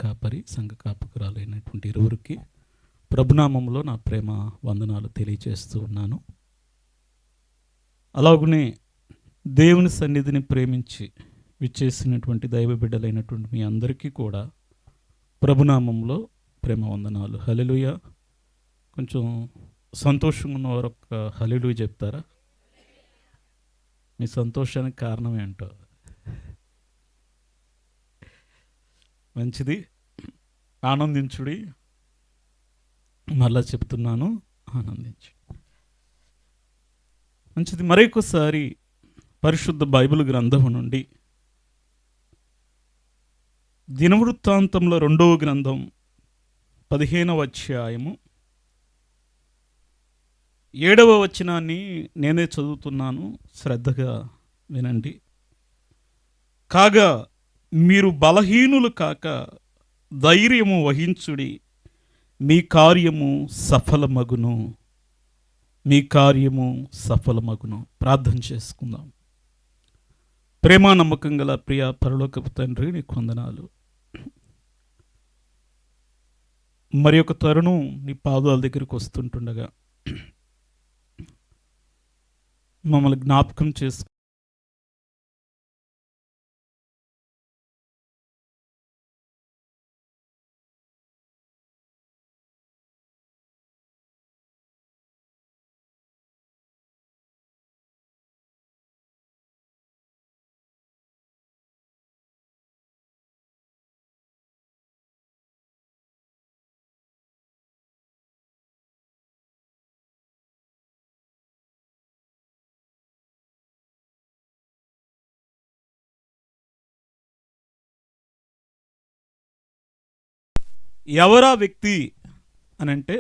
కాపరి, సంఘ కాపకురాలైనటువంటి ఇరువురికి ప్రభునామంలో నా ప్రేమ వందనాలు తెలియజేస్తూ ఉన్నాను. అలాగనే దేవుని సన్నిధిని ప్రేమించి విచ్చేసినటువంటి దైవ బిడ్డలైనటువంటి మీ అందరికీ కూడా ప్రభునామంలో ప్రేమ వందనాలు. హల్లెలూయా. కొంచెం సంతోషంగా ఉన్నవారు ఒక హల్లెలూయా చెప్తారా? మీ సంతోషానికి కారణం ఏంటో. మంచిది, ఆనందించుడి. మళ్ళా చెప్తున్నాను, ఆనందించు. మంచిది. మరొకసారి పరిశుద్ధ బైబిల్ గ్రంథం నుండి దినవృత్తాంతంలో 2వ గ్రంథం 15వ అధ్యాయము 7వ వచనాన్ని నేనే చదువుతున్నాను, శ్రద్ధగా వినండి. కాగా మీరు బలహీనులు కాక ధైర్యము వహించుడి, మీ కార్యము సఫలమగును, మీ కార్యము సఫలమగును. ప్రార్థన చేసుకుందాం. ప్రేమ నమ్మకం గల ప్రియ పరలోకపు తండ్రి, నీకు వందనాలు. మరి ఒక తరుణం నీ పాదాల దగ్గరికి వస్తుంటుండగా మమ్మల్ని జ్ఞాపకం చేసుకు ఎవరా వ్యక్తి అని అంటే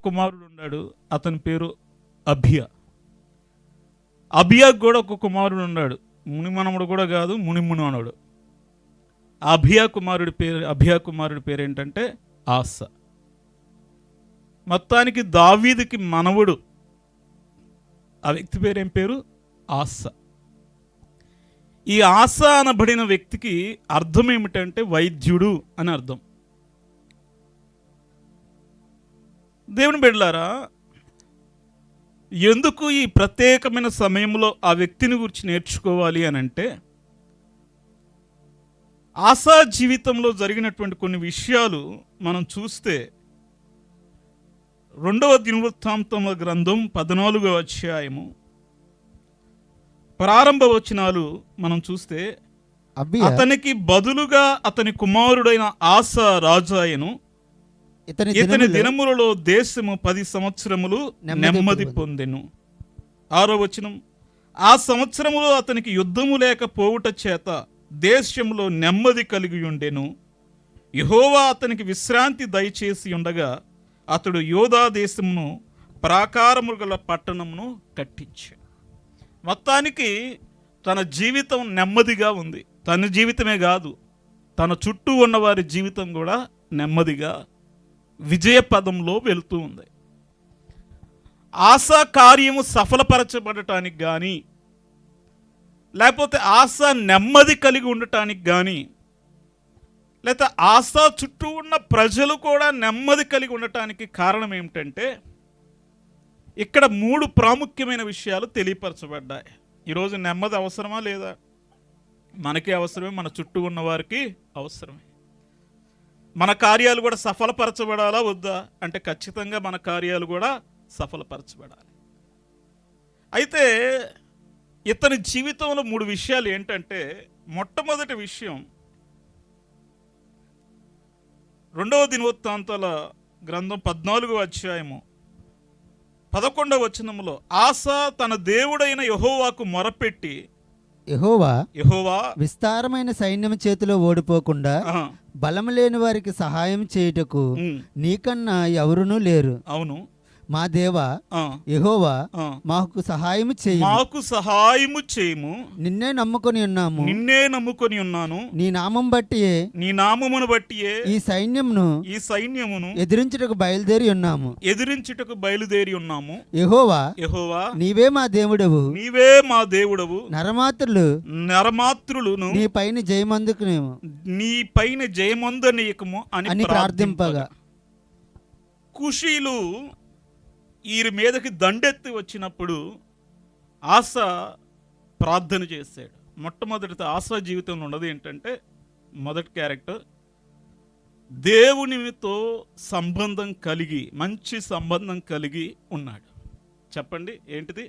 కుమారుడు ఉన్నాడు, అతని పేరు అభియ. అభియాకు కూడా ఒక కుమారుడు ఉన్నాడు, మునిమనముడు కూడా కాదు, మునిమునోనుడు. అభియా కుమారుడి పేరు ఏంటంటే ఆస. మొత్తానికి దావీదుకి మనవుడు. ఆ వ్యక్తి పేరేం పేరు? ఆస. ఈ ఆస అనబడిన వ్యక్తికి అర్థం ఏమిటంటే వైద్యుడు అని అర్థం. దేవుని బిడ్డలారా, ఎందుకు ఈ ప్రత్యేకమైన సమయంలో ఆ వ్యక్తిని గురించి నేర్చుకోవాలి అని అంటే, ఆసా జీవితంలో జరిగినటువంటి కొన్ని విషయాలు మనం చూస్తే 2వ దినవృత్తాంతముల గ్రంథం 14వ అధ్యాయము ప్రారంభ వచనాలు మనం చూస్తే, అతనికి బదులుగా అతని కుమారుడైన ఆసా రాజాయను, ఇతని దినములలో దేశము 10 సంవత్సరములు నెమ్మది పొందెను. 6వ వచనం, ఆ సంవత్సరములో అతనికి యుద్ధము లేకపోవుట చేత దేశంలో నెమ్మది కలిగి ఉండెను. యెహోవా అతనికి విశ్రాంతి దయచేసి ఉండగా అతడు యోధా దేశమును ప్రాకారములు గల పట్టణమును కట్టించాడు. మొత్తానికి తన జీవితం నెమ్మదిగా ఉంది. తన జీవితమే కాదు, తన చుట్టూ ఉన్న వారి జీవితం కూడా నెమ్మదిగా విజయ పదంలో వెళుతూ ఉంది. ఆశ కార్యము సఫలపరచబడటానికి కానీ, లేకపోతే ఆశ నెమ్మది కలిగి ఉండటానికి కానీ, లేకపోతే ఆశ చుట్టూ ఉన్న ప్రజలు కూడా నెమ్మది కలిగి ఉండటానికి కారణం ఏమిటంటే, ఇక్కడ 3 ప్రాముఖ్యమైన విషయాలు తెలియపరచబడ్డాయి. ఈరోజు నెమ్మది అవసరమా లేదా? మనకి అవసరమే, మన చుట్టూ ఉన్న వారికి అవసరమే. మన కార్యాలు కూడా సఫలపరచబడాలా వద్దా అంటే, ఖచ్చితంగా మన కార్యాలు కూడా సఫలపరచబడాలి. అయితే ఇతని జీవితంలో 3 విషయాలు ఏంటంటే, మొట్టమొదటి విషయం 2వ దినవృత్తాంతాల గ్రంథం 14వ అధ్యాయము 11వ వచనములో, ఆసా తన దేవుడైన యెహోవాకు మొరపెట్టి, యెహోవా విస్తారమైన సైన్యం చేతిలో ఓడిపోకుండా బలము లేని వారికి సహాయం చేయుటకు నీకన్నా ఎవరునూ లేరు. అవును, మా దేవా యెహోవా మాకు సహాయము చేయము, నిన్నే నమ్ముకొని ఉన్నాను, నీ నామమును బట్టి ఈ సైన్యమును ఎదిరించుటకు బయలుదేరి ఉన్నాము. యెహోవా నీవే మా దేవుడవు, నరమాత్రులను నీ పైన జయమందుకునేమో అని ప్రార్థింపగా, కుషీలు వీరి మీదకి దండెత్తి వచ్చినప్పుడు ఆస ప్రార్థన చేశాడు. మొట్టమొదటి ఆస జీవితంలో ఉన్నది ఏంటంటే, మొదటి క్యారెక్టర్ దేవునితో మంచి సంబంధం కలిగి ఉన్నాడు. చెప్పండి ఏంటిది?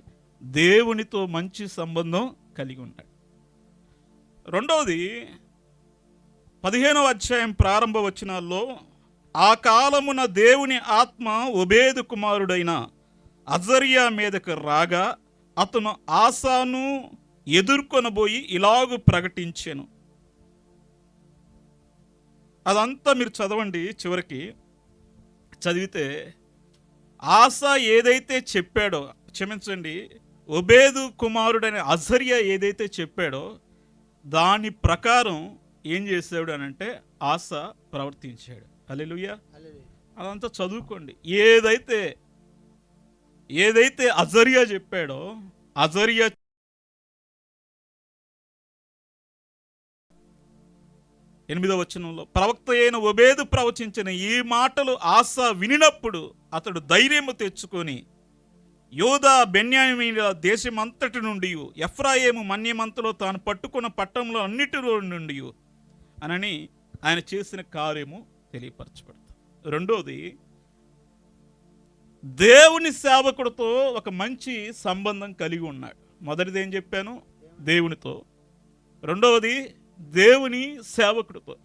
దేవునితో మంచి సంబంధం కలిగి ఉన్నాడు. రెండవది 15వ అధ్యాయం ప్రారంభ వచనాల్లో, ఆ కాలమున దేవుని ఆత్మ ఒబేదు కుమారుడైన అజర్యా మీదకు రాగా అతను ఆసాను ఎదుర్కొనబోయి ఇలాగు ప్రకటించెను. అదంతా మీరు చదవండి. చివరికి చదివితే ఆసా ఏదైతే చెప్పాడో, ఒబేదు కుమారుడైన అజర్యా ఏదైతే చెప్పాడో దాని ప్రకారం ఏం చేశాడు అనంటే ఆస ప్రవర్తించాడు. హల్లెలూయా. అదంతా చదువుకోండి. ఏదైతే అజర్యా చెప్పాడో, అజర్యా 8వ వచనంలో, ప్రవక్త అయిన ఒబేదు ప్రవచించిన ఈ మాటలు ఆస వినినప్పుడు అతడు ధైర్యము తెచ్చుకొని యోధా బెన్యామీనుల దేశమంతటి నుండి ఎఫ్రాయిము మన్యమంతలో తాను పట్టుకున్న పట్టణంలో అన్నిటిలో నుండి అనని ఆయన చేసిన కార్యము తెలియపరచబడుతుంది. రెండోది, దేవుని సేవకుడితో ఒక మంచి సంబంధం కలిగి ఉన్నాడు. మొదటిది ఏం చెప్పాను? దేవునితో. రెండవది దేవుని సేవకుడితో.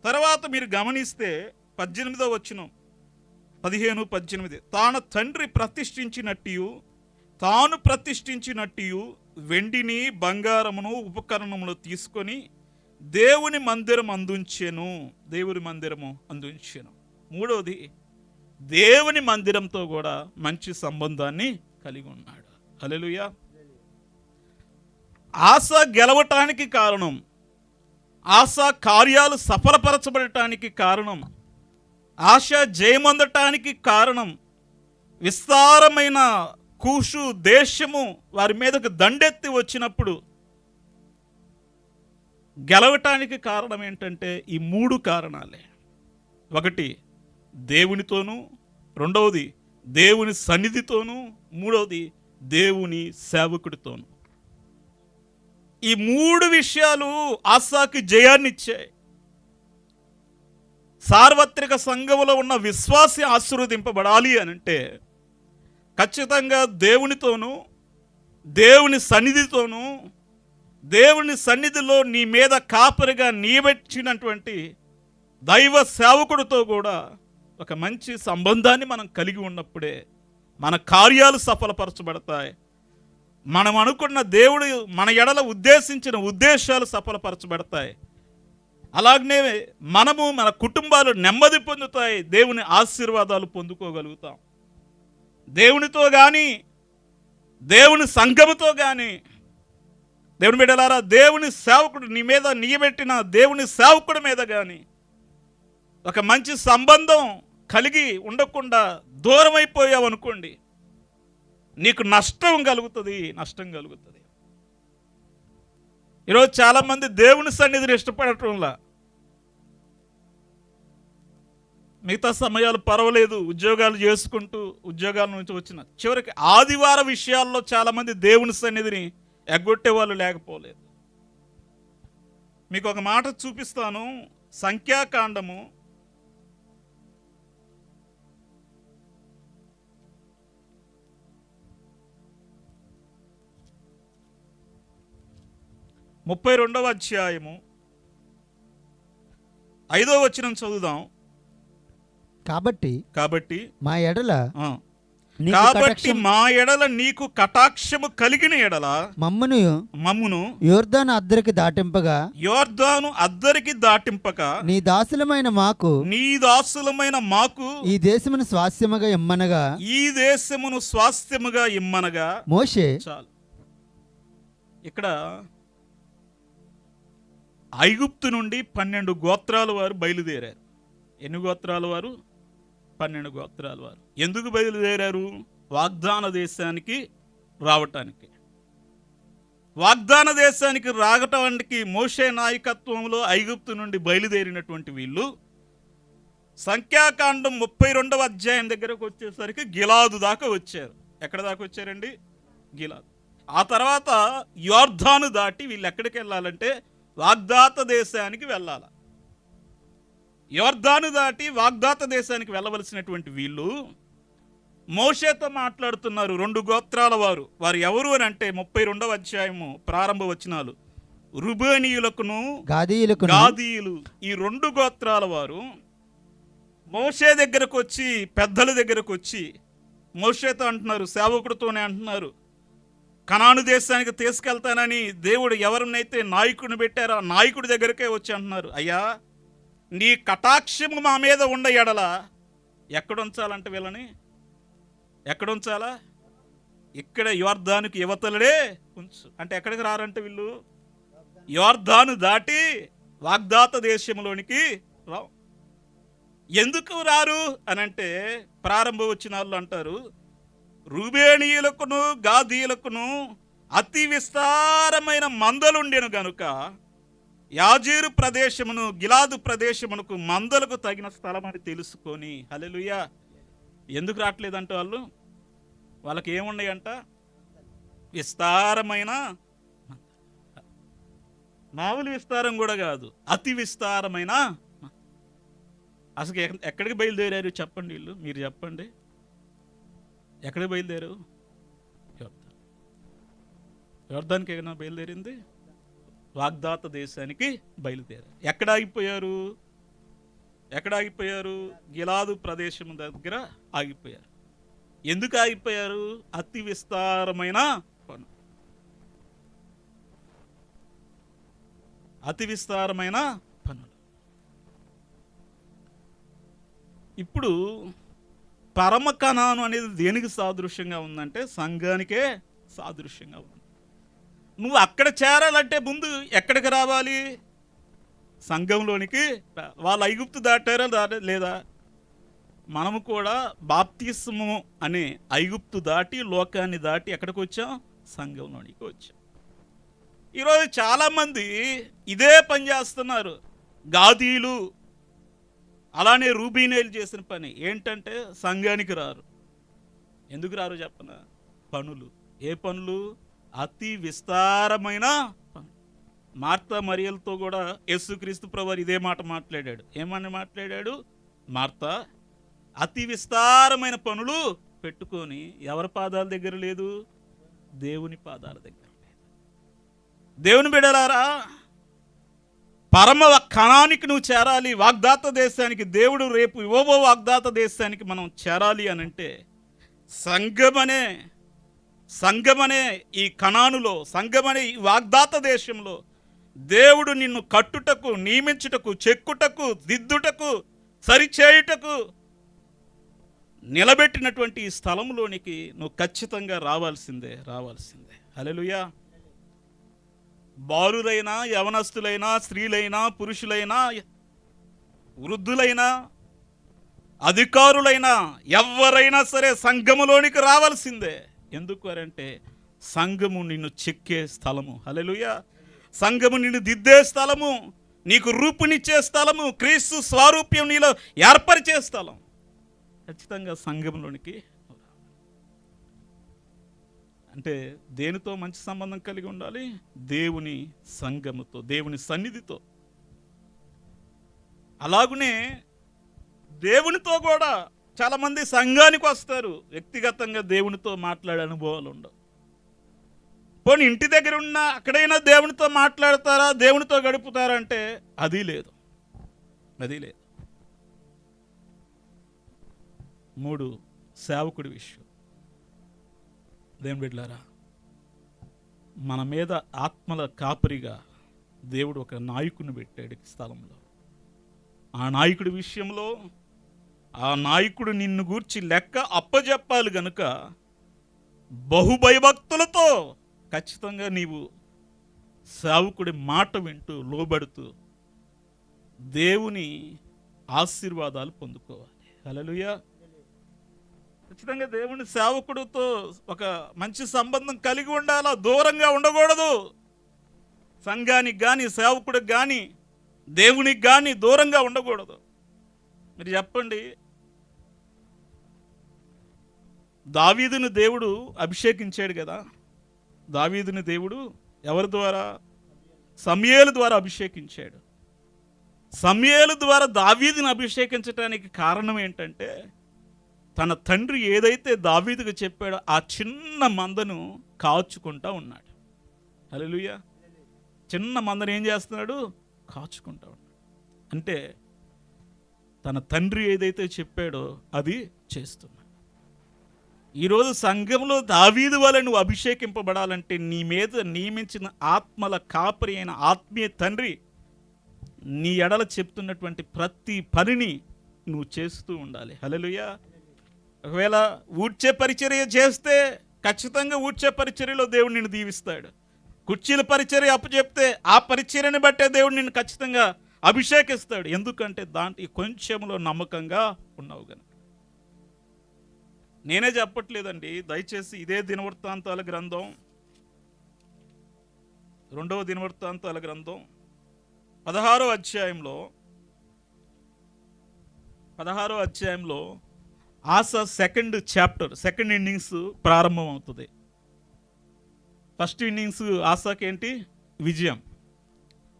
తర్వాత మీరు గమనిస్తే 18వ వచనం, 15-18, తాను తండ్రి తాను ప్రతిష్ఠించినట్టు వెండిని బంగారమును ఉపకరణములు తీసుకొని దేవుని మందిరము అందించెను. మూడవది, దేవుని మందిరంతో కూడా మంచి సంబంధాన్ని కలిగి ఉన్నాడు. హల్లెలూయా. ఆశ గెలవటానికి కారణం, ఆశ కార్యాలు సఫలపరచబడటానికి కారణం, ఆశ జయమొందటానికి కారణం, విస్తారమైన కూషు దేశము వారి మీదకు దండెత్తి వచ్చినప్పుడు గెలవటానికి కారణం ఏంటంటే ఈ 3 కారణాలే. ఒకటి దేవునితోనూ, రెండవది దేవుని సన్నిధితోనూ, మూడవది దేవుని సేవకుడితోనూ. ఈ 3 విషయాలు ఆసాకి జయాన్నిచ్చాయి. సార్వత్రిక సంఘములో ఉన్న విశ్వాసి ఆశీర్వదింపబడాలి అనంటే ఖచ్చితంగా దేవునితోనూ, దేవుని సన్నిధితోనూ, దేవుని సన్నిధిలో నీ మీద కాపరిగా నియబెట్టినటువంటి దైవ సేవకుడితో కూడా ఒక మంచి సంబంధాన్ని మనం కలిగి ఉన్నప్పుడే మన కార్యాలు సఫలపరచబడతాయి. మనం అనుకున్న దేవుడు మన ఎడల ఉద్దేశించిన ఉద్దేశాలు సఫలపరచబడతాయి. అలాగనే మనము, మన కుటుంబాలు నెమ్మది పొందుతాయి, దేవుని ఆశీర్వాదాలు పొందుకోగలుగుతాం. దేవునితో కానీ, దేవుని సంఘముతో కానీ, దేవుని బిడ్డలారా, దేవుని సేవకుడు నీ మీద నియబెట్టిన దేవుని సేవకుడి మీద కానీ ఒక మంచి సంబంధం కలిగి ఉండకుండా దూరం అయిపోయావు అనుకోండి, నీకు నష్టం కలుగుతుంది. ఈరోజు చాలామంది దేవుని సన్నిధిని ఇష్టపడటంలా, మిగతా సమయాలు పర్వాలేదు ఉద్యోగాలు చేసుకుంటూ ఉద్యోగాల నుంచి వచ్చిన చివరికి ఆదివార విషయాల్లో చాలామంది దేవుని సన్నిధిని ఎగ్గొట్టే వాళ్ళు లేకపోలేదు. మీకు ఒక మాట చూపిస్తాను. సంఖ్యాకాండము 32వ అధ్యాయము 5వ వచనం చదువుదాం. కాబట్టి కాబట్టి మా ఎడల కాబట్టి మా ఎడల నీకు కటాక్షము కలిగిన ఎడల మమ్మును యోర్దాను అద్దరికి దాటింపక నీ దాసులమైన మాకు ఈ దేశమును స్వాస్థ్యముగా ఇమ్మనగా మోషే. చాలు. ఇక్కడ ఐగుప్తు నుండి 12 గోత్రాల వారు బయలుదేరారు. ఎన్ని గోత్రాల వారు? 12 గోత్రాల వారు. ఎందుకు బయలుదేరారు? వాగ్దాన దేశానికి రావటానికి. వాగ్దాన దేశానికి రావటానికి మోషే నాయకత్వంలో ఐగుప్తు నుండి బయలుదేరినటువంటి వీళ్ళు సంఖ్యాకాండం 32వ అధ్యాయం దగ్గరకు వచ్చేసరికి గిలాదు దాకా వచ్చారు. ఎక్కడ దాకా వచ్చారండి? గిలాదు. ఆ తర్వాత యోర్దాను దాటి వీళ్ళు ఎక్కడికి వెళ్ళాలంటే వాగ్దాత దేశానికి వెళ్ళాలి. యోర్దాను దాటి వాగ్దాత దేశానికి వెళ్ళవలసినటువంటి వీళ్ళు మోషేతో మాట్లాడుతున్నారు. 2 గోత్రాల వారు. వారు ఎవరు అని అంటే 32వ అధ్యాయము ప్రారంభ వచనాలు. రుబేనీయులకును గాదీయులు, ఈ 2 గోత్రాల వారు మోషే దగ్గరకు వచ్చి, పెద్దల దగ్గరకు వచ్చి మోషేతో అంటున్నారు, సేవకుడితోనే అంటున్నారు, కనాను దేశానికి తీసుకెళ్తానని దేవుడు ఎవరినైతే నాయకుడిని పెట్టారో ఆ నాయకుడి దగ్గరకే వచ్చి అంటున్నారు, అయ్యా నీ కటాక్షము మా మీద ఉండ ఎడల ఎక్కడ ఉంచాలంటే వీళ్ళని ఎక్కడ ఉంచాలా? ఇక్కడ యోర్దానుకి యువతలడే ఉంచు అంటే ఎక్కడికి రారంటే వీళ్ళు యోర్దాను దాటి వాగ్దాత దేశంలోనికి రావు. ఎందుకు రారు అనంటే ప్రారంభ వచనాల్లో అంటారు, రూబేనీయులకును గాదీయులకును అతి విస్తారమైన మందలుండెను గనుక యాజీరు ప్రదేశమును గిలాదు ప్రదేశమునకు మందలకు తగిన స్థలం అని తెలుసుకొని. హల్లెలూయా. ఎందుకు రావట్లేదంటే వాళ్ళకి ఏమున్నాయంట? విస్తారమైన, మామూలు విస్తారం కూడా కాదు, అతి విస్తారమైన. అసలు ఎక్కడికి బయలుదేరారు చెప్పండి వీళ్ళు? మీరు చెప్పండి, ఎక్కడికి బయలుదేరారు? యోర్దానికి ఏమైనా బయలుదేరింది? వాగ్దాత దేశానికి బయలుదేరారు. ఎక్కడ ఆగిపోయారు? గిలాదు ప్రదేశం దగ్గర ఆగిపోయారు. ఎందుకు ఆగిపోయారు? అతి విస్తారమైన పనులు. ఇప్పుడు పరమ కనాను అనేది దేనికి సాదృశ్యంగా ఉందంటే సంఘానికే సాదృశ్యంగా ఉంది. నువ్వు అక్కడ చేరాలంటే ముందు ఎక్కడికి రావాలి? సంఘంలోనికి. వాళ్ళు ఐగుప్తు దాటారా లేదా? మనము కూడా బాప్తిస్ము అనే ఐగుప్తు దాటి లోకాన్ని దాటి ఎక్కడికి వచ్చాం? సంఘంలోనికి వచ్చాం. ఈరోజు చాలామంది ఇదే పని చేస్తున్నారు. గాదీలు అలానే రూబీనేలు చేసిన పని ఏంటంటే సంఘానికి రారు. ఎందుకు రారు చెప్పనా? పనులు. ఏ పనులు? అతి విస్తారమైన పనులు. మార్తా మరియలతో కూడా యేసుక్రీస్తు ప్రభువు ఇదే మాట మాట్లాడాడు. ఏమని మాట్లాడాడు? మార్తా అతి విస్తారమైన పనులు పెట్టుకొని ఎవరి పాదాల దగ్గర లేదు? దేవుని పాదాల దగ్గర లేదు. దేవుని బిడ్డలారా, పరమ కణానికి నువ్వు చేరాలి, వాగ్దాత దేశానికి. దేవుడు రేపు ఇవ్వబో వాగ్దాత దేశానికి మనం చేరాలి అనంటే సంఘమనే ఈ కణానులో, సంఘమనే ఈ వాగ్దాత దేశంలో దేవుడు నిన్ను కట్టుటకు, నియమించుటకు, చెక్కుటకు, దిద్దుటకు, సరిచేయుటకు నిలబెట్టినటువంటి ఈ స్థలంలోనికి నువ్వు ఖచ్చితంగా రావాల్సిందే. హల్లెలూయా. బాలురైనా, యవనస్తులైనా, స్త్రీలైనా, పురుషులైనా, వృద్ధులైనా, అధికారులైనా, ఎవరైనా సరే సంఘములోనికి రావాల్సిందే. ఎందుకు అంటే సంఘము నిన్ను చెక్కే స్థలము. హల్లెలూయా. సంఘము నిన్ను దిద్దే స్థలము, నీకు రూపునిచ్చే స్థలము, క్రీస్తు స్వారూప్యం నీలో ఏర్పరిచే స్థలం. ఖచ్చితంగా సంఘంలోనికి అంటే దేనితో మంచి సంబంధం కలిగి ఉండాలి? దేవుని సంఘముతో, దేవుని సన్నిధితో. అలాగునే దేవునితో కూడా చాలామంది సంఘానికి వస్తారు, వ్యక్తిగతంగా దేవునితో మాట్లాడే అనుభవాలు ఉండవు. పోనీ ఇంటి దగ్గర ఉన్న అక్కడైనా దేవునితో మాట్లాడతారా, దేవునితో గడుపుతారా అంటే అది లేదు. 3 సేవకుడి విషయం. దేవుని బిడ్డలారా, మన మీద ఆత్మల కాపరిగా దేవుడు ఒక నాయకుని పెట్టాడు ఈ స్థలంలో. ఆ నాయకుడి విషయంలో ఆ నాయకుడు నిన్ను గూర్చి లెక్క అప్పజెప్పాలి గనుక బహుభయభక్తులతో ఖచ్చితంగా నీవు సేవకుడి మాట వింటూ లోబడుతూ దేవుని ఆశీర్వాదాలు పొందుకోవాలి. హల్లెలూయా. ఖచ్చితంగా దేవుని సేవకుడితో ఒక మంచి సంబంధం కలిగి ఉండాలా, దూరంగా ఉండకూడదు. సంఘానికి కానీ సేవకుడికి కానీ దేవునికి కానీ దూరంగా ఉండకూడదు. మీరు చెప్పండి, దావీదుని దేవుడు అభిషేకించాడు కదా. దావీదుని దేవుడు ఎవరి ద్వారా? సమూయేలు ద్వారా అభిషేకించాడు. సమూయేలు ద్వారా దావీదుని అభిషేకించడానికి కారణం ఏంటంటే, తన తండ్రి ఏదైతే దావీదుకు చెప్పాడో ఆ చిన్న మందను కాచుకుంటా ఉన్నాడు. హల్లెలూయా. చిన్న మందను ఏం చేస్తున్నాడు? కాచుకుంటా ఉన్నాడు. అంటే తన తండ్రి ఏదైతే చెప్పాడో అది చేస్తున్నాడు. ఈరోజు సంఘంలో దావీదు వలె నువ్వు అభిషేకింపబడాలంటే నీ మీద నియమించిన ఆత్మల కాపరి అయిన ఆత్మీయ తండ్రి నీ ఎడల చెప్తున్నటువంటి ప్రతి పనిని నువ్వు చేస్తూ ఉండాలి. హల్లెలూయా. ఒకవేళ ఊడ్చే పరిచర్య చేస్తే ఖచ్చితంగా ఊడ్చే పరిచర్యలో దేవుడు నిన్ను దీవిస్తాడు. కుర్చీల పరిచర్య అప్పచెప్తే ఆ పరిచర్యని బట్టే దేవుడు నిన్ను ఖచ్చితంగా అభిషేకిస్తాడు. ఎందుకంటే దాంట్లో కొంచెంలో నమ్మకంగా ఉన్నావు కనుక. నేనే చెప్పట్లేదండి, దయచేసి ఇదే దినవృత్తాంతాల గ్రంథం, 2వ దినవృత్తాంతాల గ్రంథం 16వ అధ్యాయంలో ఆసా సెకండ్ ఇన్నింగ్స్ ప్రారంభం అవుతుంది. ఫస్ట్ ఇన్నింగ్స్ ఆసాకి ఏంటి? విజయం.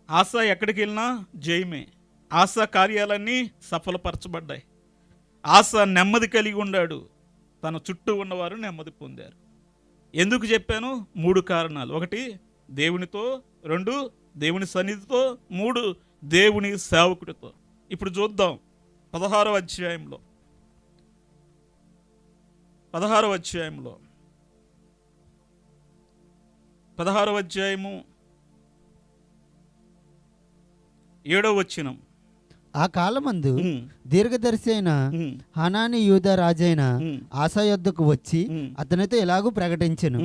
ఆసా ఎక్కడికి వెళ్ళినా జయమే. ఆసా కార్యాలన్నీ సఫలపరచబడ్డాయి. ఆసా నెమ్మది కలిగి ఉన్నాడు. తన చుట్టూ ఉన్నవారు నెమ్మది పొందారు. ఎందుకు చెప్పాను? 3 కారణాలు. 1 దేవునితో, 2 దేవుని సన్నిధితో, 3 దేవుని సేవకుడితో. ఇప్పుడు చూద్దాం 16వ అధ్యాయంలో 16వ అధ్యాయము 7వ వచనం. ఆ కాలమందు దీర్ఘదర్శి అయిన హనాని యూదా రాజైన ఆసా యొద్దకు వచ్చి అతనితో ఎలాగూ ప్రకటించెను,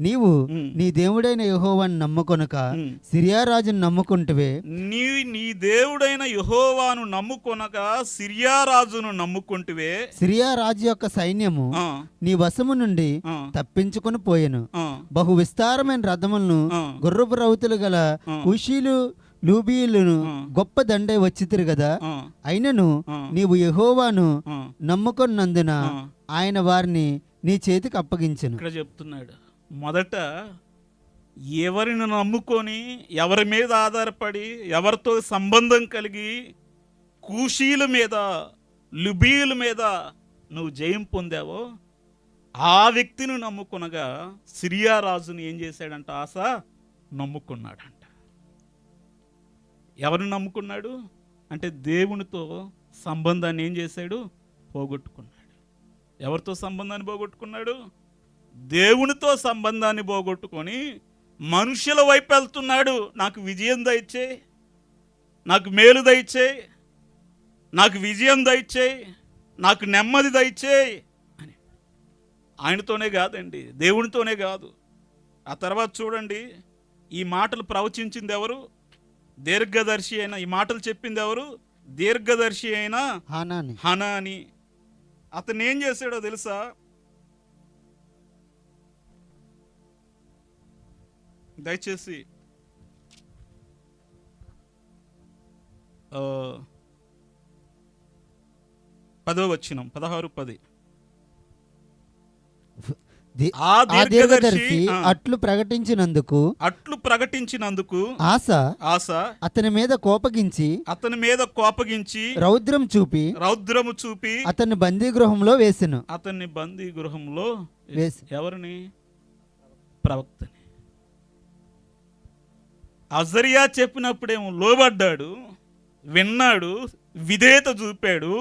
నీవు నీ దేవుడైన యెహోవాను నమ్ముకొనక సిరియా రాజును నమ్ముకుంటువే. నీ దేవుడైన యెహోవాను నమ్ముకొనక సిరియా రాజును నమ్ముకుంటువే. సిరియా రాజు యొక్క సైన్యము నీ వశము నుండి తప్పించుకొని పోయెను. బహు విస్తారమైన రథములను, గుర్రపు రౌతులు గల కుషీలు, లూబీయులను గొప్ప దండే వచ్చితిరు కదా. అయినను నీవు యెహోవాను నమ్ముకొన్నందున ఆయన వారిని నీ చేతికి అప్పగించెను. ఇక్కడ చెప్తున్నాడు, మొదట ఎవరిని నమ్ముకొని, ఎవరి మీద ఆధారపడి, ఎవరితో సంబంధం కలిగి కూషీల మీద, లుబీయుల మీద నువ్వు జయం పొందావో ఆ వ్యక్తిని నమ్ముకొనగా సిరియా రాజుని ఏం చేశాడంట? ఆసా నమ్ముకున్నాడంట. ఎవరిని నమ్ముకున్నాడు అంటే దేవునితో సంబంధాన్ని ఏం చేశాడు? పోగొట్టుకున్నాడు. ఎవరితో సంబంధాన్ని పోగొట్టుకున్నాడు? దేవునితో సంబంధాన్ని పోగొట్టుకొని మనుషుల వైపు వెళ్తున్నాడు. నాకు విజయం దయచేయి, నాకు మేలు దయచేయి, నాకు విజయం దయచేయి, నాకు నెమ్మది దయచేయి అని. ఆయనతోనే కాదండి, దేవునితోనే కాదు. ఆ తర్వాత చూడండి, ఈ మాటలు ప్రవచించింది ఎవరు? దీర్ఘదర్శి అయిన, ఈ మాటలు చెప్పింది ఎవరు? దీర్ఘదర్శి అయిన హనాని. అతను ఏం చేశాడో తెలుసా? దయచేసి 10వ వచనం, 16:10. ఆ దీర్ఘదర్శి అట్లు ప్రకటించినందుకు ఆస అతని మీద కోపగించి రౌద్రము చూపి అతన్ని బందీగృహంలో వేసెను. ఎవరిని? ప్రవక్తని. అజరియా చెప్పినప్పుడేమో లోబడ్డాడు, విన్నాడు, విధేయత చూపాడు,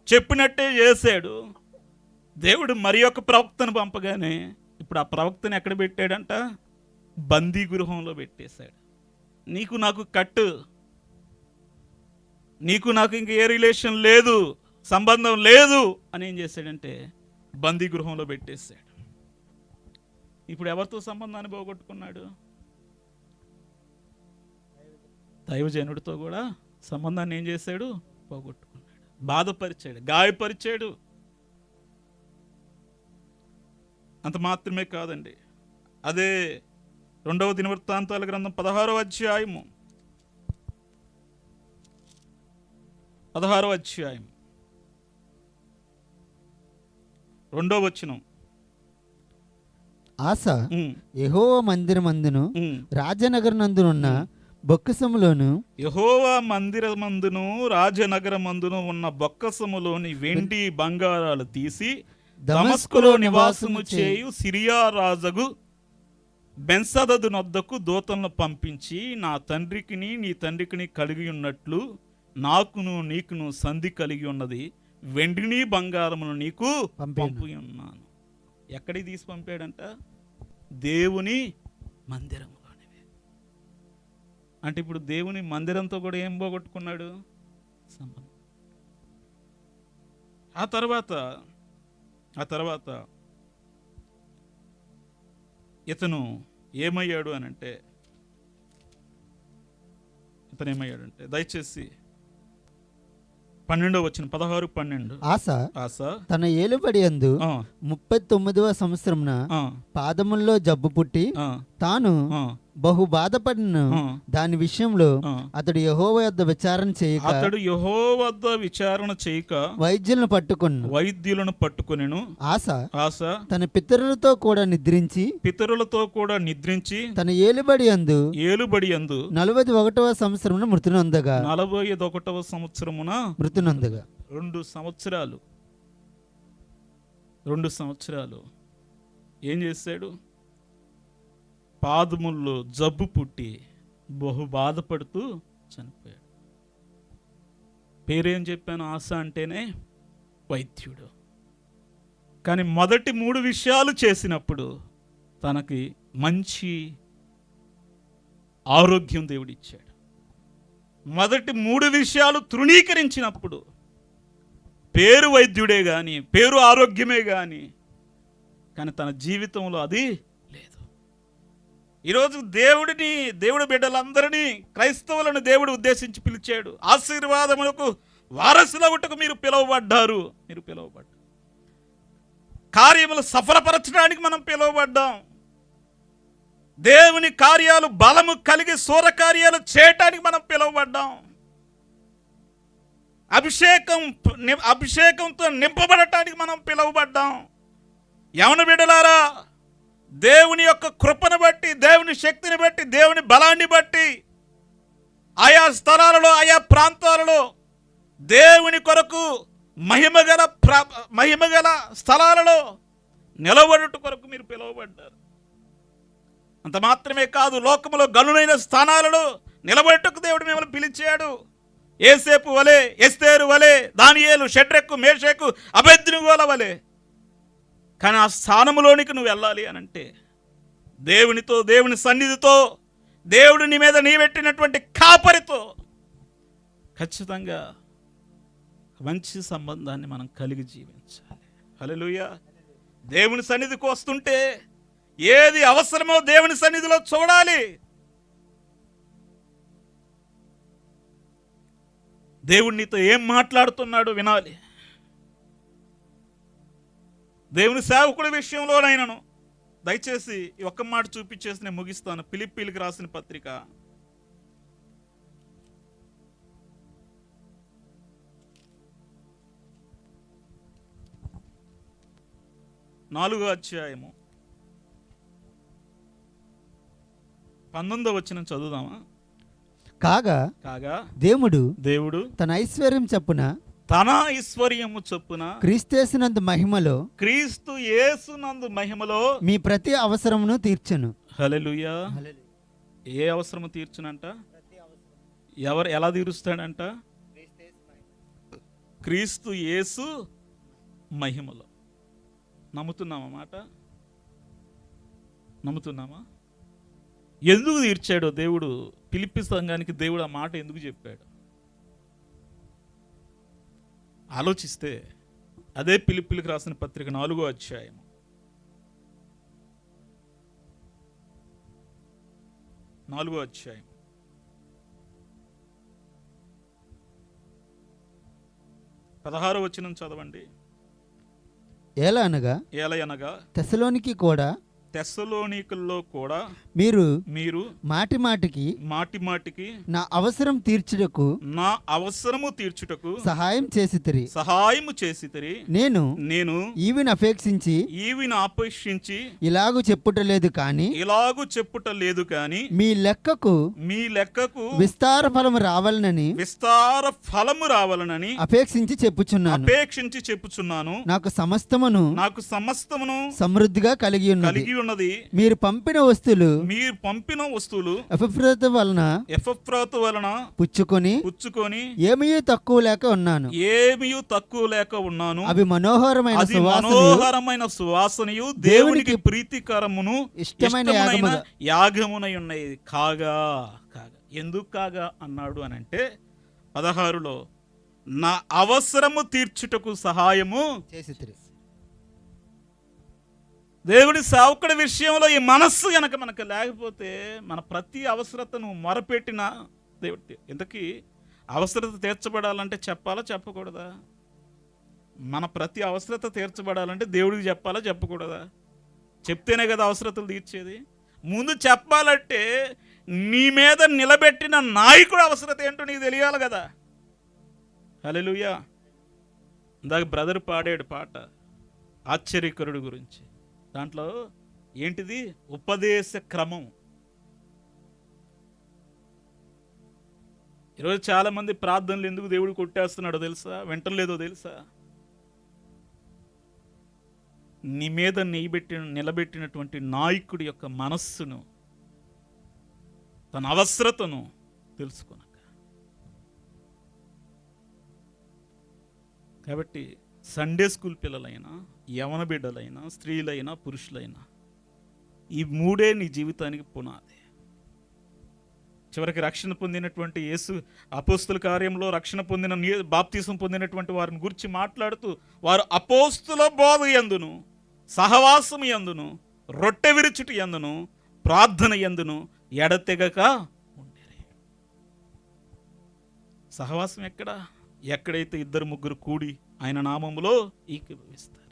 చెప్పినట్టే చేశాడు. దేవుడు మరి ఒక ప్రవక్తను పంపగానే ఇప్పుడు ఆ ప్రవక్తని ఎక్కడ పెట్టాడంట? బందీ గృహంలో పెట్టేశాడు. నీకు నాకు కట్టు, నీకు నాకు ఇంక ఏ రిలేషన్ లేదు, సంబంధం లేదు అని ఏం చేశాడంటే బందీ గృహంలో పెట్టేశాడు. ఇప్పుడు ఎవరితో సంబంధాన్ని పోగొట్టుకున్నాడు? దైవజనుడితో కూడా సంబంధాన్ని ఏం చేశాడు? పోగొట్టుకున్నాడు, బాధపరిచాడు, గాయపరిచాడు. అంత మాత్రమే కాదండి, అదే 2వ దినవృత్తాంతాల గ్రంథం 16వ అధ్యాయము 2వ వచనం. ఆస యెహోవా మందిరమందును రాజనగరమందునున్న బొక్కసములోను, యెహోవా మందిరమందును రాజనగరమందును ఉన్న బొక్కసములోని వెండి బంగారాలు తీసి దమస్కులో నివాసము చేయు సిరియా రాజగు బెన్హదదు నొద్దకు దూతలను పంపించి, నా తండ్రికిని నీ తండ్రికిని కలిగి ఉన్నట్లు నాకును నీకును సంధి కలిగి ఉన్నది, వెండిని బంగారమును నీకు పంపి ఉన్నాను. ఎక్కడికి తీసి పంపాడంట? దేవుని మందిరంలోనివే. అంటే ఇప్పుడు దేవుని మందిరంతో కూడా ఏం పోగొట్టుకున్నాడు? సంబంధం. ఆ తర్వాత ఇతను ఏమయ్యాడంటే దయచేసి 12వ వచనం 16-12. ఆస తన ఏలుబడి యందు 39వ సంవత్సరమున పాదముల్లో జబ్బు పుట్టి తాను బహు బాధపడిన దాని విషయంలో అతడు యెహోవా యొద్ద విచారణ చేయక వైద్యులను పట్టుకొనెను. ఆస తన పితరులతో కూడా నిద్రించి తన ఏలుబడి యందు 41వ సంవత్సరమున మృతునందగా 41వ సంవత్సరమున 2 సంవత్సరాలు ఏం చేశాడు? పాదముల్లో జబ్బు పుట్టి బహు బాధపడుతూ చనిపోయాడు. పేరేం చెప్పాను? ఆస అంటేనే వైద్యుడు. కానీ మొదటి 3 విషయాలు చేసినప్పుడు తనకి మంచి ఆరోగ్యం దేవుడిచ్చాడు. మొదటి 3 విషయాలు తృణీకరించినప్పుడు పేరు వైద్యుడే కానీ, పేరు ఆరోగ్యమే కానీ తన జీవితంలో అది లేదు. ఈరోజు దేవుడు బిడ్డలందరినీ, క్రైస్తవులను దేవుడు ఉద్దేశించి పిలిచాడు. ఆశీర్వాదములకు వారసులగుటకు మీరు పిలువబడ్డారు. కార్యములు సఫలపరచడానికి మనం పిలువబడ్డాం. దేవుని కార్యాలు బలము కలిగి సూర కార్యాలు చేయటానికి మనం పిలువబడ్డాం. అభిషేకంతో నింపబడటానికి మనం పిలువబడ్డాం. యవన బిడ్డలారా, దేవుని యొక్క కృపను బట్టి, దేవుని శక్తిని బట్టి, దేవుని బలాన్ని బట్టి ఆయా స్థలాలలో, ఆయా ప్రాంతాలలో దేవుని కొరకు మహిమగల స్థలాలలో నిలబడుట కొరకు మీరు పిలువబడ్డారు. అంత మాత్రమే కాదు, లోకములో గనులైన స్థానాలలో నిలబడుటకు దేవుడు మిమ్మల్ని పిలిచాడు. యేసేపు వలె, ఎస్తేరు వలె, దానియేలు, షడ్రకు, మేషకు, అబేద్నెగోల వలె. కానీ ఆ స్థానములోనికి నువ్వు వెళ్ళాలి అనంటే దేవునితో, దేవుని సన్నిధితో, దేవుడు నీ మీద పెట్టినటువంటి కాపరితో ఖచ్చితంగా మంచి సంబంధాన్ని మనం కలిగి జీవించాలి. హల్లెలూయా. దేవుని సన్నిధికి వస్తుంటే ఏది అవసరమో దేవుని సన్నిధిలో చూడాలి. దేవుడు నీతో ఏం మాట్లాడుతున్నాడో వినాలి. దేవుని సేవకుడి విషయంలోనైనాను దయచేసి ఈ ఒక్క మాట చూపించేసి నేను ముగిస్తాను. ఫిలిప్పీలకు రాసిన పత్రిక 4వ అధ్యాయము 19వ వచనం చదువుదామా? కాగా దేవుడు తన ఐశ్వర్యం చొప్పున క్రీస్తు యేసునందు మహిమలో మీ ప్రతి అవసరమును తీర్చెను. హల్లెలూయా. ఏ అవసరము తీర్చునంట? ఎలా తీరుస్తాడంట? క్రీస్తు యేసు మహిమలో. నమ్ముతున్నామా మాట? నమ్ముతున్నామా? ఎందుకు తీర్చాడో దేవుడు, ఫిలిప్పీ సంఘానికి దేవుడు ఆ మాట ఎందుకు చెప్పాడు ఆలోచిస్తే, అదే ఫిలిప్పీలకు రాసిన పత్రిక 4వ అధ్యాయం 16వ వచనం చదవండి. ఎలా అనగా తెస్సలోనికి కూడా తెస్సలోనికల్లో కూడా మీరు మాటి మాటికి నా అవసరము తీర్చుటకు సహాయం చేసితిరి. నేను ఈవిని అపేక్షించి ఇలాగు చెప్పుటలేదు కానీ మీ లెక్కకు విస్తార ఫలము రావాలనని అపేక్షించి చెప్పుచున్నాను. నాకు సమస్తమును సమృద్ధిగా కలిగి ఉన్నది. మీరు పంపిన వస్తువులు ఎపఫ్రాతు వలన పుచ్చుకొని ఏమీ తక్కువ లేక ఉన్నాను. అవి మనోహరమైన సువాసనయు దేవునికి ప్రీతికరమును ఇష్టమైన యాగమునై ఉన్నాయి. కాగా ఎందుకు కాగా అన్నాడు అని అంటే 16లో నా అవసరము తీర్చుటకు సహాయము చేసితిరి. దేవుడి సేవకుడి విషయంలో ఈ మనస్సు గనక మనకు లేకపోతే, మన ప్రతి అవసరతను మొరపెట్టిన దేవుడి, ఇంతకీ అవసరత తీర్చబడాలంటే చెప్పాలా చెప్పకూడదా? మన ప్రతి అవసరత తీర్చబడాలంటే దేవుడికి చెప్పాలా చెప్పకూడదా? చెప్తేనే కదా అవసరతలు తీర్చేది. ముందు చెప్పాలంటే నీ మీద నిలబెట్టిన నాయకుడు అవసరత ఏంటో నీకు తెలియాలి కదా. హల్లెలూయా. ఇందాక బ్రదర్ పాడాడు పాట ఆశ్చర్యకరుడు గురించి. దాంట్లో ఏంటిది? ఉపదేశ క్రమం. ఈరోజు చాలా మంది ప్రార్థనలు ఎందుకు దేవుడు కొట్టేస్తున్నాడో తెలుసా? వింటలేదో తెలుసా? నీ మీద నిలబెట్టినటువంటి నాయకుడి యొక్క మనస్సును, తన అవసరతను తెలుసుకున్నాక. కాబట్టి సండే స్కూల్ పిల్లలైనా, యవన బిడ్డలైనా, స్త్రీలైనా, పురుషులైనా, ఈ మూడే నీ జీవితానికి పునాది. చివరికి రక్షణ పొందినటువంటి యేసు అపోస్తుల కార్యంలో రక్షణ పొందిన, బాప్తీసం పొందినటువంటి వారిని గురించి మాట్లాడుతూ, వారు అపోస్తుల బోధ యందును, సహవాసము యందును, రొట్టె విరుచుటి యందును, ప్రార్థన యందును ఎడతెగక ఉండేది. సహవాసం ఎక్కడైతే 2-3 కూడి ఆయన నామములో ఏకీభవిస్తారు.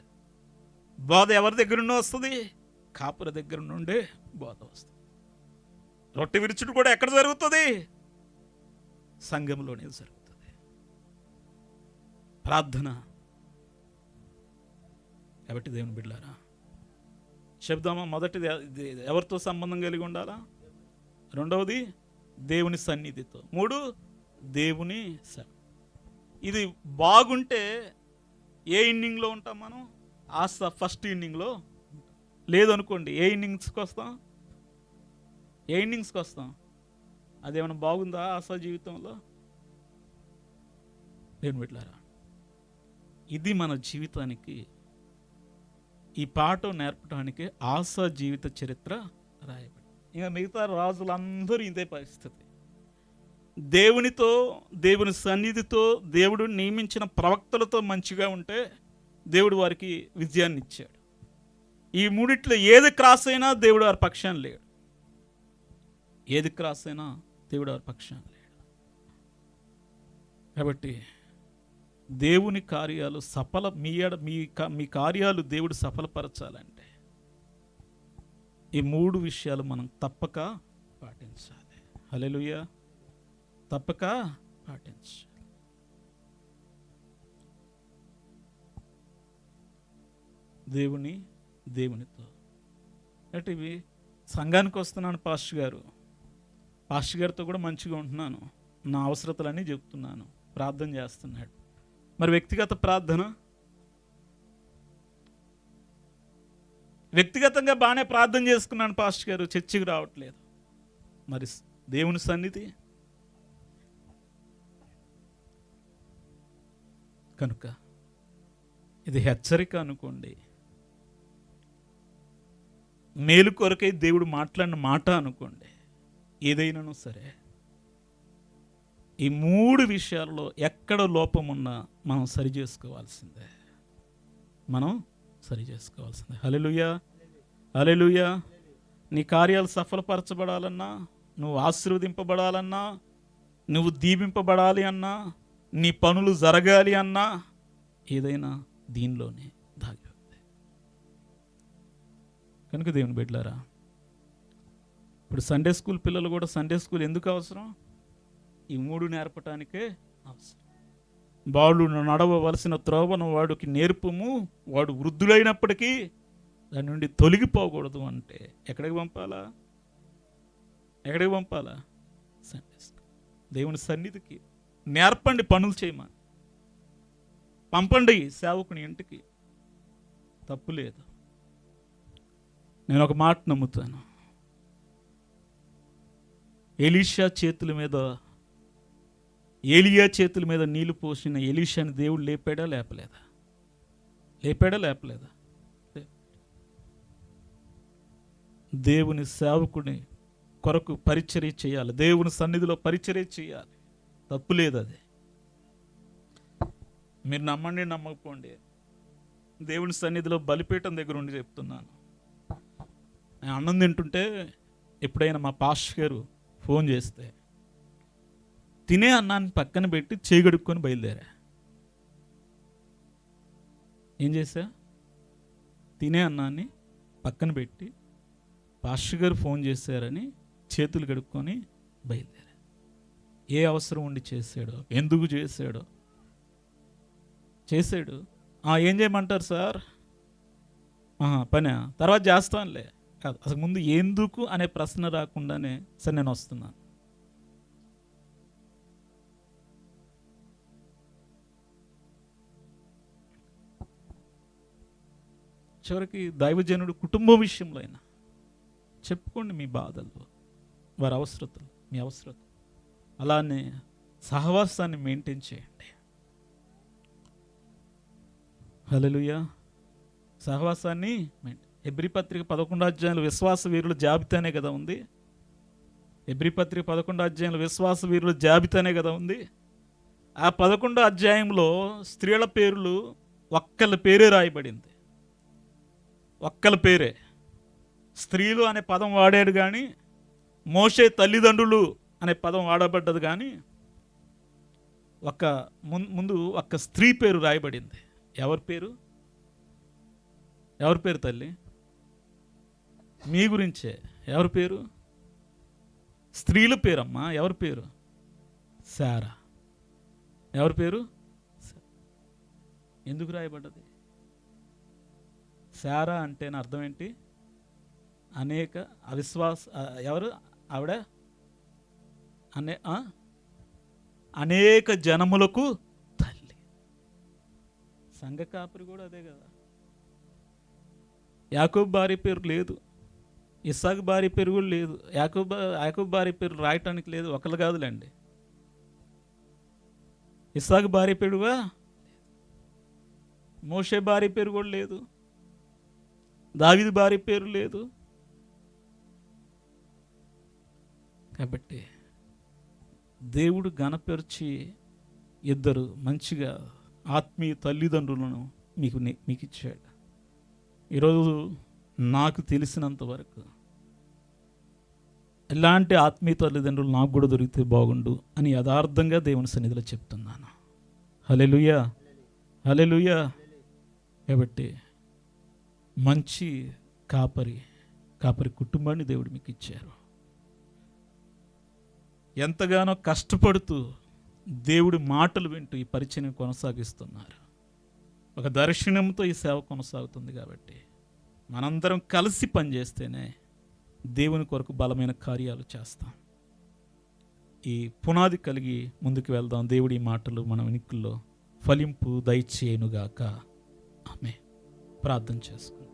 బోధ ఎవరి దగ్గర నుండి వస్తుంది? కాపుర దగ్గర నుండే బోధ వస్తుంది. రొట్టె విరుచుడు కూడా ఎక్కడ జరుగుతుంది? సంఘంలోనే జరుగుతుంది. ప్రార్థన. కాబట్టి దేవుని బిడ్డలారా, చెప్దామా? మొదటిది ఎవరితో సంబంధం కలిగి ఉండాలా? రెండవది దేవుని సన్నిధితో. 3 దేవుని ఇది బాగుంటే ఏ ఇన్నింగ్లో ఉంటాం మనం? ఫస్ట్ ఇన్నింగ్లో. లేదనుకోండి, ఏ ఇన్నింగ్స్కి వస్తాం? అదేమైనా బాగుందా ఆశా జీవితంలో? దేవుని బిడ్డలారా, ఇది మన జీవితానికి, ఈ పాఠం నేర్పడానికి ఆశా జీవిత చరిత్ర రాయబడి. ఇంకా మిగతా రాజులందరూ ఇదే పరిస్థితి. దేవునితో, దేవుని సన్నిధితో, దేవుడు నియమించిన ప్రవక్తలతో మంచిగా ఉంటే దేవుడు వారికి విజయాన్ని ఇచ్చాడు. ఈ మూడిట్లో ఏది క్రాస్ అయినా దేవుడు వారి పక్షాన లేడు. కాబట్టి దేవుని కార్యాలు మీ కార్యాలు దేవుడు సఫలపరచాలంటే ఈ 3 విషయాలు మనం తప్పక పాటించాలి. హల్లెలూయా. తప్పక పాటించాలి. దేవునితో అంటే ఇవి సంఘానికి వస్తున్నాను పాస్టర్ గారితో కూడా మంచిగా ఉంటున్నాను, నా అవసరతలన్నీ చెప్తున్నాను, ప్రార్థన చేస్తున్నాడు. మరి వ్యక్తిగతంగా బాగానే ప్రార్థన చేసుకున్నాను పాస్టర్ గారు, చర్చికి రావట్లేదు. మరి దేవుని సన్నిధి కనుక ఇది హెచ్చరిక అనుకోండి. మేలు కొరకై దేవుడు మాట్లాడిన మాట అనుకోండి, ఏదైనాను సరే, ఈ 3 విషయాల్లో ఎక్కడ లోపం ఉన్నా మనం సరి చేసుకోవాల్సిందే. హల్లెలూయా, హల్లెలూయా. నీ కార్యాలు సఫలపరచబడాలన్నా, నువ్వు ఆశీర్వదింపబడాలన్నా, నువ్వు దీవింపబడాలి అన్నా, నీ పనులు జరగాలి అన్నా, ఏదైనా దీనిలోనే దాగి ఉంది. కనుక దేవుని బిడ్డలారా, ఇప్పుడు సండే స్కూల్ పిల్లలు కూడా సండే స్కూల్ ఎందుకు అవసరం? ఈ 3 నేర్పటానికే అవసరం. వాడు నడవవలసిన త్రోవను వాడికి నేర్పుము, వాడు వృద్ధులైనప్పటికీ దాని నుండి తొలగిపోకూడదు అంటే ఎక్కడికి పంపాలా? సండే స్కూల్, దేవుని సన్నిధికి. నేర్పండి, పనులు చేయమని పంపండి సేవకుని ఇంటికి, తప్పు లేదు. నేను ఒక మాట నమ్ముతాను, ఎలీయా చేతుల మీద నీళ్లు పోసిన ఎలీషాని దేవుడు లేపాడా లేపలేదా? దేవుని సేవకుని కొరకు పరిచర్య చేయాలి, దేవుని సన్నిధిలో పరిచర్య చేయాలి, తప్పు లేదు. అది మీరు నమ్మండి, నమ్మకపోండి, దేవుని సన్నిధిలో బలిపీఠం దగ్గర ఉండి చెప్తున్నాను. నేను అన్నం తింటుంటే ఎప్పుడైనా మా పాస్టర్ గారు ఫోన్ చేస్తే తినే అన్నాన్ని పక్కన పెట్టి చేగడుక్కొని బయలుదేరా. ఏం చేశా? తినే అన్నాన్ని పక్కన పెట్టి పాస్టర్ గారు ఫోన్ చేశారని చేతులు కడుక్కొని బయలుదేరా. ఏ అవసరం ఉండి చేశాడో, ఎందుకు చేశాడో చేశాడు. ఏం చేయమంటారు సార్? పని తర్వాత చేస్తానులే కాదు, అసలు ముందు ఎందుకు అనే ప్రశ్న రాకుండానే సరే నేను వస్తున్నాను. చివరికి దైవజనుడు కుటుంబం విషయంలో అయినా చెప్పుకోండి మీ బాధలు, వారి అవసరతలు, మీ అవసరత. అలానే సహవాసాన్ని మెయింటైన్ చేయండి. హల్లెలూయా. సహవాసాన్ని హెబ్రీ పత్రిక 11 అధ్యాయంలో విశ్వాస వీరుల జాబితానే కదా ఉంది. హెబ్రీ పత్రిక 11 అధ్యాయంలో విశ్వాస వీరుల జాబితానే కదా ఉంది. ఆ 11 అధ్యాయంలో స్త్రీల పేర్లు ఒక్కళ్ళ పేరే రాయబడింది. ఒక్కళ్ళ పేరే. స్త్రీలు అనే పదం వాడాడు కానీ, మోషే తల్లిదండ్రులు అనే పదం వాడబడ్డది కానీ, ముందు ఒక్క స్త్రీ పేరు రాయబడింది. ఎవరి పేరు తల్లి? మీ గురించే. ఎవరి పేరు? స్త్రీల పేరమ్మా. ఎవరి పేరు? శారా. ఎవరి పేరు? ఎందుకు రాయబడ్డది? శారా అంటే అర్థం ఏంటి? అనేక అవిశ్వాస, ఎవరు ఆవిడ? అనేక జనములకు తల్లి. సంఘ కాపురి కూడా అదే కదా. యాకోబు భార్య పేరు లేదు, ఇస్సాకు భార్య పేరు కూడా లేదు. యాకోబు భార్య పేరు రాయటానికి లేదు, ఒకళ్ళు కాదులేండి. ఇస్సాకు భార్య పేరుగా, మోషే భార్య పేరు కూడా లేదు, దావీదు భార్య పేరు లేదు. కాబట్టి దేవుడు ఘనపరిచి ఇద్దరు మంచిగా ఆత్మీయ తల్లిదండ్రులను మీకు ఇచ్చాడు. ఈరోజు నాకు తెలిసినంత వరకు ఇలాంటి ఆత్మీయ తల్లిదండ్రులు నాకు కూడా దొరికితే బాగుండు అని యథార్థంగా దేవుని సన్నిధిలో చెప్తున్నాను. హల్లెలూయా, హల్లెలూయా. కాబట్టి మంచి కాపరి కుటుంబాన్ని దేవుడు మీకు ఇచ్చారు. ఎంతగానో కష్టపడుతూ దేవుడి మాటలు వింటూ ఈ పరిచయం కొనసాగిస్తున్నారు. ఒక దర్శనంతో ఈ సేవ కొనసాగుతుంది. కాబట్టి మనందరం కలిసి పనిచేస్తేనే దేవుని కొరకు బలమైన కార్యాలు చేస్తాం. ఈ పునాది కలిగి ముందుకు వెళ్దాం. దేవుడి మాటలు మన వెనుకల్లో ఫలింపు దయచేయునుగాక. ఆమేన్. ప్రార్థన చేసుకుందాం.